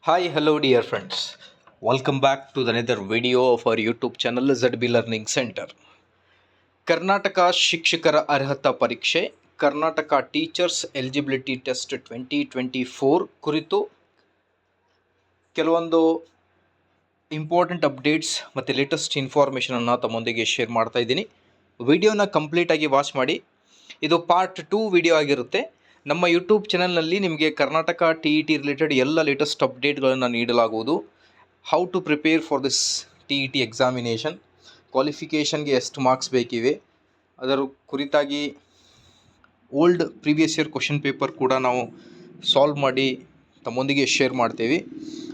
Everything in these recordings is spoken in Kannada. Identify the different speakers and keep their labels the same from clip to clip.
Speaker 1: Hi, hello, dear friends. Welcome back to another video of our YouTube channel ZB Learning Center. Karnataka ಶಿಕ್ಷಕರ ಅರ್ಹತಾ ಪರೀಕ್ಷೆ ಕರ್ನಾಟಕ ಟೀಚರ್ಸ್ ಎಲಿಜಿಬಿಲಿಟಿ ಟೆಸ್ಟ್ 2024 ಕುರಿತು ಕೆಲವೊಂದು ಇಂಪಾರ್ಟೆಂಟ್ ಅಪ್ಡೇಟ್ಸ್ ಮತ್ತು ಲೇಟೆಸ್ಟ್ ಇನ್ಫಾರ್ಮೇಷನನ್ನು ತಮ್ಮೊಂದಿಗೆ ಶೇರ್ ಮಾಡ್ತಾ ಇದ್ದೀನಿ. ವಿಡಿಯೋನ ಕಂಪ್ಲೀಟಾಗಿ ವಾಚ್ ಮಾಡಿ. ಇದು ಪಾರ್ಟ್ 2 ವಿಡಿಯೋ ಆಗಿರುತ್ತೆ. ನಮ್ಮ ಯೂಟ್ಯೂಬ್ ಚಾನಲ್ನಲ್ಲಿ ನಿಮಗೆ ಕರ್ನಾಟಕ TET ರಿಲೇಟೆಡ್ ಎಲ್ಲ ಲೇಟೆಸ್ಟ್ ಅಪ್ಡೇಟ್ಗಳನ್ನು ನೀಡಲಾಗುವುದು. How to prepare for this TET examination, ಕ್ವಾಲಿಫಿಕೇಷನ್ಗೆ ಎಷ್ಟು ಮಾರ್ಕ್ಸ್ ಬೇಕಿವೆ, ಅದರ ಕುರಿತಾಗಿ old previous year question paper ಕೂಡ ನಾವು ಸಾಲ್ವ್ ಮಾಡಿ ತಮ್ಮೊಂದಿಗೆ ಶೇರ್ ಮಾಡ್ತೀವಿ.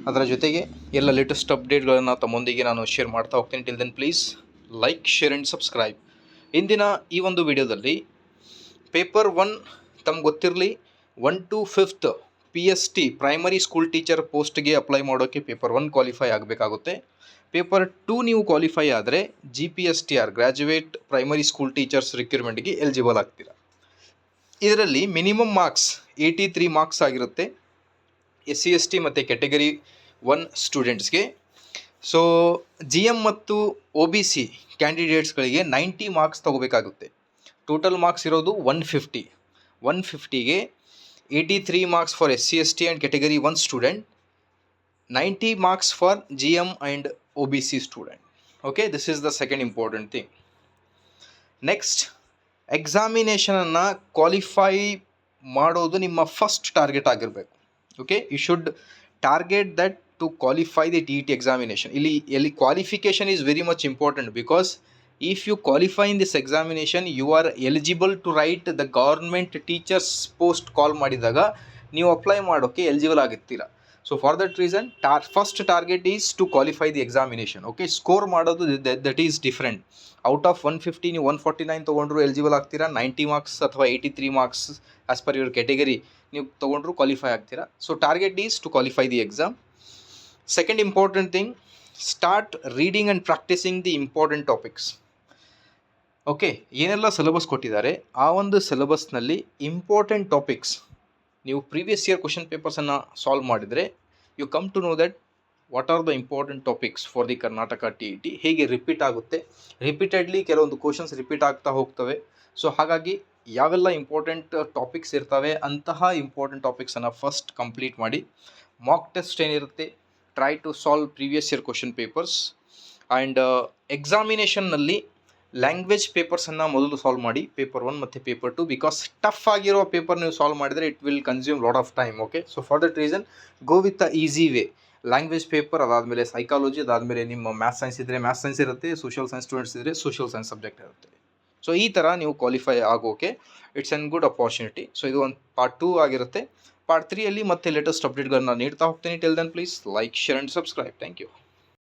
Speaker 1: ಅದರ ಜೊತೆಗೆ ಎಲ್ಲ ಲೇಟೆಸ್ಟ್ ಅಪ್ಡೇಟ್ಗಳನ್ನು ತಮ್ಮೊಂದಿಗೆ ನಾನು ಶೇರ್ ಮಾಡ್ತಾ ಹೋಗ್ತೀನಿ. Till then please like, share and subscribe. ಇಂದಿನ ಈ ಒಂದು ವಿಡಿಯೋದಲ್ಲಿ ಪೇಪರ್ 1 ತಮ್ಗೆ ಗೊತ್ತಿರಲಿ, 1 to 5th PST primary school teacher ಪೋಸ್ಟ್ಗೆ ಅಪ್ಲೈ ಮಾಡೋಕ್ಕೆ ಪೇಪರ್ 1 ಕ್ವಾಲಿಫೈ ಆಗಬೇಕಾಗುತ್ತೆ. ಪೇಪರ್ 2 ನೀವು ಕ್ವಾಲಿಫೈ ಆದರೆ GPSTR graduate primary school teachers ರಿಕ್ರೂಟ್ಮೆಂಟ್ಗೆ ಎಲಿಜಿಬಲ್ ಆಗ್ತೀರಾ. ಇದರಲ್ಲಿ ಮಿನಿಮಮ್ ಮಾರ್ಕ್ಸ್ 83 ಮಾರ್ಕ್ಸ್ ಆಗಿರುತ್ತೆ SC/ST ಮತ್ತು ಕ್ಯಾಟಗರಿ 1 ಸ್ಟೂಡೆಂಟ್ಸ್ಗೆ. ಸೊ GM ಮತ್ತು OBC ಕ್ಯಾಂಡಿಡೇಟ್ಸ್ಗಳಿಗೆ 90 ಮಾರ್ಕ್ಸ್ ತೊಗೋಬೇಕಾಗುತ್ತೆ. ಟೋಟಲ್ ಮಾರ್ಕ್ಸ್ ಇರೋದು 150ಗೆ 83 marks for SC/ST and category 1 student, 90 marks for GM and OBC student. Okay, this is the second important thing. Next, ಎಕ್ಸಾಮಿನೇಷನನ್ನು ಕ್ವಾಲಿಫೈ ಮಾಡೋದು ನಿಮ್ಮ ಫಸ್ಟ್ ಟಾರ್ಗೆಟ್ ಆಗಿರಬೇಕು. Okay, you should target that to qualify the TET examination. ಇಲ್ಲಿ qualification is very much important because if you qualify in this examination you are eligible to write the government teachers post call ಮಾಡಿದಾಗ ನೀವು ಅಪ್ಲೈ ಮಾಡೋಕ್ಕೆ ಎಲಿಜಿಬಲ್ ಆಗಿರ್ತೀರ. So for that reason first target is to qualify the examination. Okay, score ಮಾಡೋದು that is different. Out of 150 ನೀವು 149 ತೊಗೊಂಡ್ರು ಎಲಿಜಿಬಲ್ ಆಗ್ತೀರಾ. 90 ಮಾರ್ಕ್ಸ್ ಅಥವಾ 83 marks as per your category ನೀವು ತೊಗೊಂಡ್ರು ಕ್ವಾಲಿಫೈ ಆಗ್ತೀರಾ. So target is to qualify the exam. Second important thing, start reading and practising the important topics. Okay, ಏನೆಲ್ಲ ಸಿಲೆಬಸ್ ಕೊಟ್ಟಿದ್ದಾರೆ ಆ ಒಂದು ಸಿಲೆಬಸ್ನಲ್ಲಿ ಇಂಪಾರ್ಟೆಂಟ್ ಟಾಪಿಕ್ಸ್ ನೀವು ಪ್ರೀವಿಯಸ್ ಇಯರ್ ಕ್ವಶನ್ ಪೇಪರ್ಸನ್ನು ಸಾಲ್ವ್ ಮಾಡಿದರೆ you come to know that what are the important topics for the Karnataka TET. ಹೇಗೆ ರಿಪೀಟ್ ಆಗುತ್ತೆ, ರಿಪೀಟೆಡ್ಲಿ ಕೆಲವೊಂದು ಕ್ವಶನ್ಸ್ ರಿಪೀಟ್ ಆಗ್ತಾ ಹೋಗ್ತವೆ. ಸೊ ಹಾಗಾಗಿ ಯಾವೆಲ್ಲ ಇಂಪಾರ್ಟೆಂಟ್ ಟಾಪಿಕ್ಸ್ ಇರ್ತವೆ ಅಂತಹ ಇಂಪಾರ್ಟೆಂಟ್ ಟಾಪಿಕ್ಸನ್ನು ಫಸ್ಟ್ ಕಂಪ್ಲೀಟ್ ಮಾಡಿ. ಮಾಕ್ ಟೆಸ್ಟ್ ಏನಿರುತ್ತೆ, try to solve previous year question papers. And ಎಕ್ಸಾಮಿನೇಷನ್ನಲ್ಲಿ ಲ್ಯಾಂಗ್ವೇಜ್ ಪೇಪರ್ಸನ್ನು ಮೊದಲು ಸಾಲ್ವ್ ಮಾಡಿ, ಪೇಪರ್ 1 ಮತ್ತು ಪೇಪರ್ 2, ಬಿಕಾಸ್ ಟಫ್ ಆಗಿರೋ ಪೇಪರ್ ನೀವು ಸಾಲ್ವ್ ಮಾಡಿದರೆ it will consume lot of time. Okay, so for that reason go with the easy way. Language paper, ಅದಾದಮೇಲೆ ಸೈಕಾಲಜಿ, ಅದಾದಮೇಲೆ ನಿಮ್ಮ ಮ್ಯಾಥ್ಸ್ ಸೈನ್ಸ್ ಇದ್ದರೆ ಮ್ಯಾಥ್ಸ್ ಸೈನ್ಸ್ ಇರುತ್ತೆ, ಸೋಷಿಯಲ್ ಸೈನ್ಸ್ ಸ್ಟೂಡೆಂಟ್ಸ್ ಇದ್ದರೆ ಸೋಷಿಯಲ್ ಸೈನ್ಸ್ ಸಬ್ಜೆಕ್ಟ್ ಇರುತ್ತೆ. ಸೊ ಈ ಥರ ನೀವು ಕ್ವಾಲಿಫೈ ಆಗೋಕೆ it's an good opportunity. So ಇದು ಒಂದು ಪಾರ್ಟ್ 2 ಆಗಿರುತ್ತೆ. ಪಾರ್ಟ್ 3 ಅಲ್ಲಿ ಮತ್ತೆ ಲೇಟೆಸ್ಟ್ ಅಪ್ಡೇಟ್ಗಳನ್ನ ನೀಡ್ತಾ ಹೋಗ್ತೀನಿ. Till then please like, share and subscribe. Thank you.